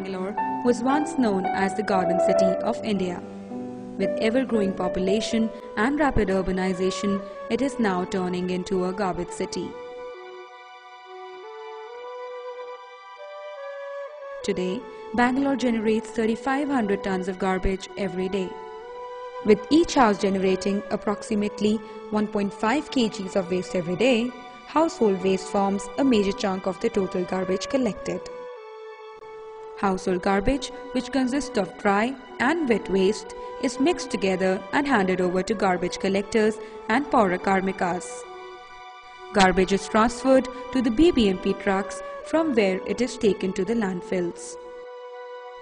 Bangalore was once known as the Garden City of India. With ever-growing population and rapid urbanization, it is now turning into a garbage city. Today, Bangalore generates 3,500 tons of garbage every day, with each house generating approximately 1.5 kgs of waste every day. Household waste forms a major chunk of the total garbage collected. Household garbage, which consists of dry and wet waste, is mixed together and handed over to garbage collectors and Paura Karmikas. Garbage is transferred to the BBMP trucks, from where it is taken to the landfills.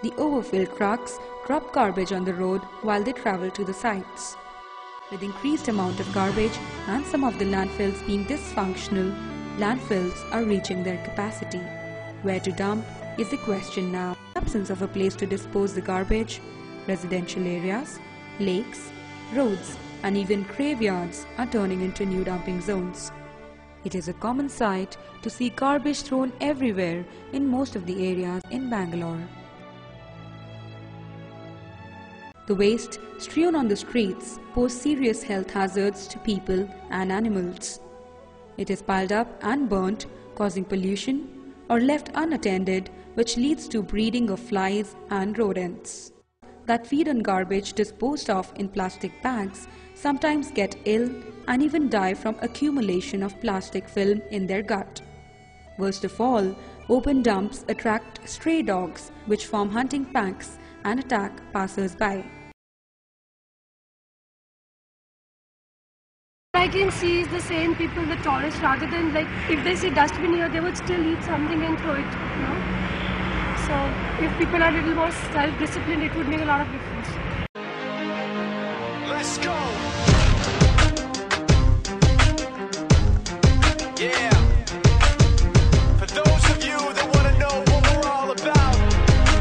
The overfilled trucks drop garbage on the road while they travel to the sites. With increased amount of garbage and some of the landfills being dysfunctional, landfills are reaching their capacity. Where to dump is the question now. In the absence of a place to dispose the garbage, residential areas, lakes, roads and even graveyards are turning into new dumping zones. It is a common sight to see garbage thrown everywhere in most of the areas in Bangalore. The waste strewn on the streets poses serious health hazards to people and animals. It is piled up and burnt, causing pollution, or left unattended, which leads to breeding of flies and rodents that feed on garbage disposed of in plastic bags, sometimes get ill and even die from accumulation of plastic film in their gut. Worst of all, open dumps attract stray dogs, which form hunting packs and attack passers-by. I can see is the same people, the tourists, rather than like if they see dustbin here, they would still eat something and throw it, you know. So if people are a little more self-disciplined, it would make a lot of difference. Let's go! Yeah! For those of you that want to know what we're all about,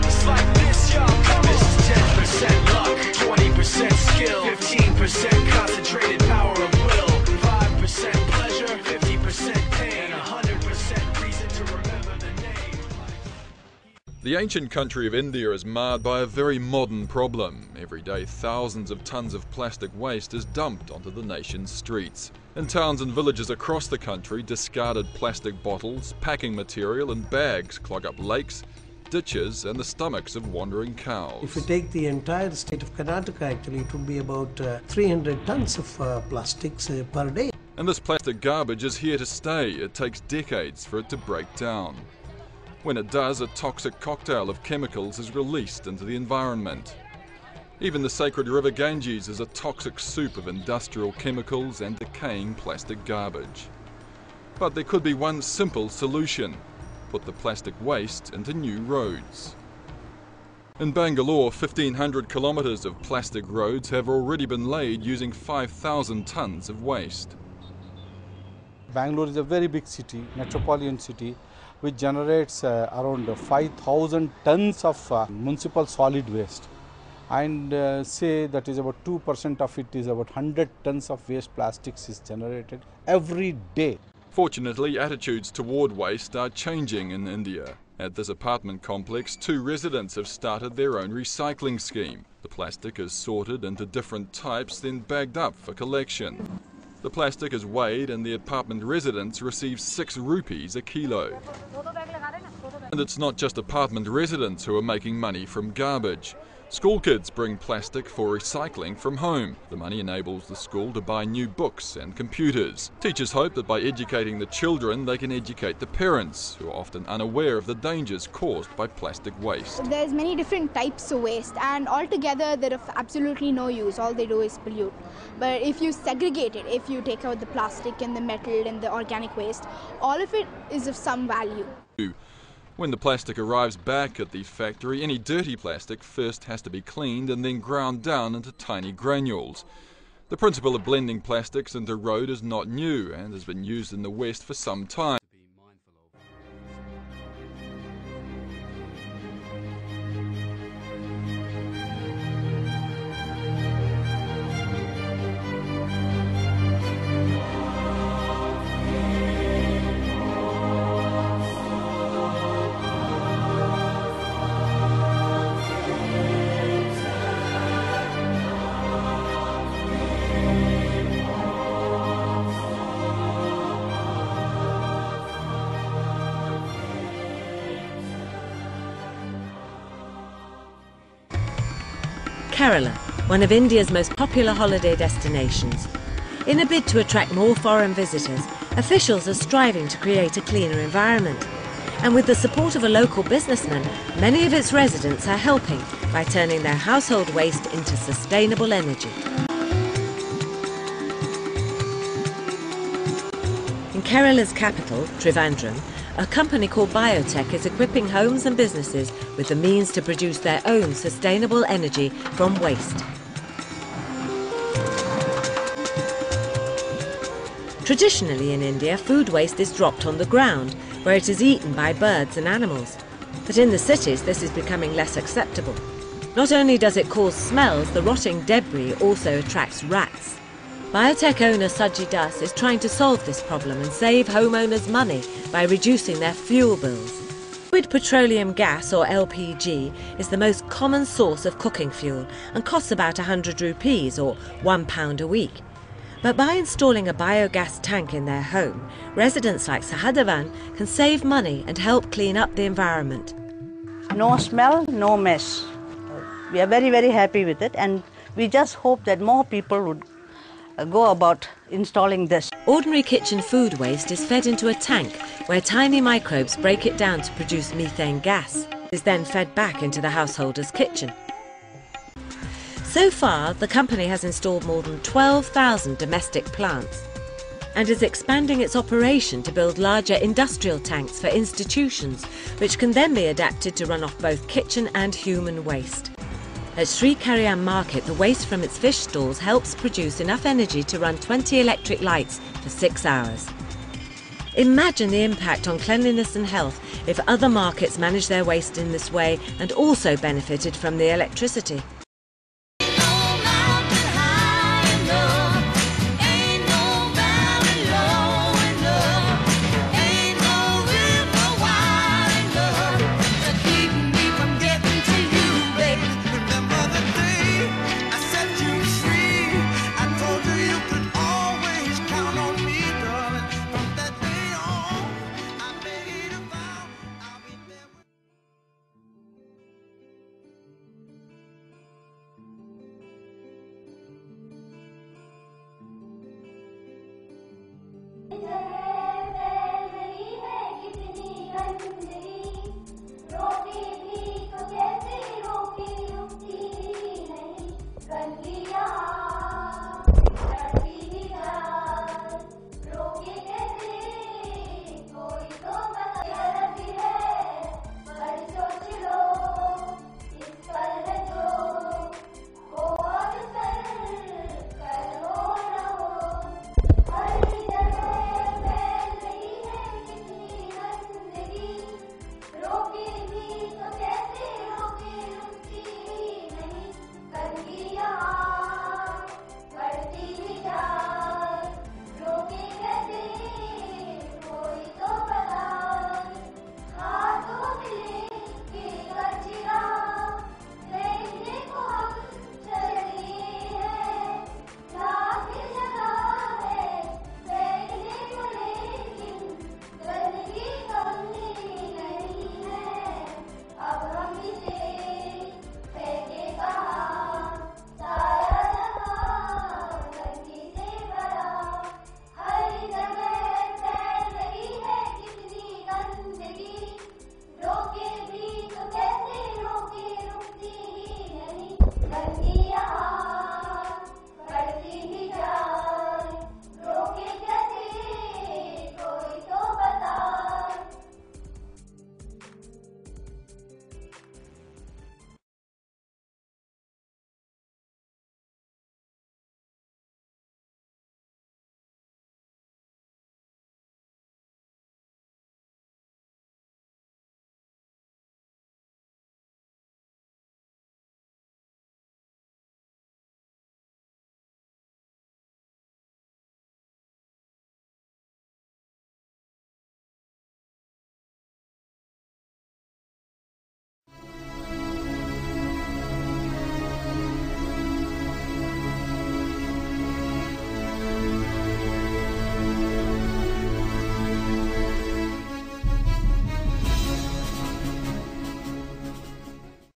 it's like this, y'all. Come on! This is 10% luck, 20% skill, 15% concentrated power of will, 5% pleasure, 50% pain, 100% reason to remember the name. The ancient country of India is marred by a very modern problem. Every day, thousands of tons of plastic waste is dumped onto the nation's streets. In towns and villages across the country, discarded plastic bottles, packing material and bags clog up lakes, ditches and the stomachs of wandering cows. If you take the entire state of Karnataka, actually it would be about 300 tons of plastics per day. And this plastic garbage is here to stay. It takes decades for it to break down. When it does, a toxic cocktail of chemicals is released into the environment. Even the sacred river Ganges is a toxic soup of industrial chemicals and decaying plastic garbage. But there could be one simple solution: put the plastic waste into new roads. In Bangalore, 1,500 kilometres of plastic roads have already been laid using 5,000 tonnes of waste. Bangalore is a very big city, metropolitan city, which generates around 5,000 tons of municipal solid waste. And say that is about 2% of it is about 100 tons of waste plastics is generated every day. Fortunately, attitudes toward waste are changing in India. At this apartment complex, 2 residents have started their own recycling scheme. The plastic is sorted into different types, then bagged up for collection. The plastic is weighed and the apartment residents receive 6 rupees a kilo. And it's not just apartment residents who are making money from garbage. School kids bring plastic for recycling from home. The money enables the school to buy new books and computers. Teachers hope that by educating the children, they can educate the parents, who are often unaware of the dangers caused by plastic waste. There's many different types of waste, and altogether they're of absolutely no use. All they do is pollute. But if you segregate it, if you take out the plastic and the metal and the organic waste, all of it is of some value. When the plastic arrives back at the factory, any dirty plastic first has to be cleaned and then ground down into tiny granules. The principle of blending plastics into road is not new and has been used in the West for some time. Kerala, one of India's most popular holiday destinations. In a bid to attract more foreign visitors, officials are striving to create a cleaner environment. And with the support of a local businessman, many of its residents are helping by turning their household waste into sustainable energy. In Kerala's capital, Trivandrum, a company called Biotech is equipping homes and businesses with the means to produce their own sustainable energy from waste. Traditionally in India, food waste is dropped on the ground, where it is eaten by birds and animals. But in the cities, this is becoming less acceptable. Not only does it cause smells, the rotting debris also attracts rats. Biotech owner Sajji Das is trying to solve this problem and save homeowners money by reducing their fuel bills. Liquid petroleum gas, or LPG, is the most common source of cooking fuel and costs about 100 rupees or £1 a week. But by installing a biogas tank in their home, residents like Sahadavan can save money and help clean up the environment. No smell, no mess. We are very, very happy with it, and we just hope that more people would go about installing this. Ordinary kitchen food waste is fed into a tank where tiny microbes break it down to produce methane gas. It is then fed back into the householder's kitchen. So far, the company has installed more than 12,000 domestic plants and is expanding its operation to build larger industrial tanks for institutions, which can then be adapted to run off both kitchen and human waste. At Sri Kariam Market, the waste from its fish stalls helps produce enough energy to run 20 electric lights for 6 hours. Imagine the impact on cleanliness and health if other markets managed their waste in this way and also benefited from the electricity.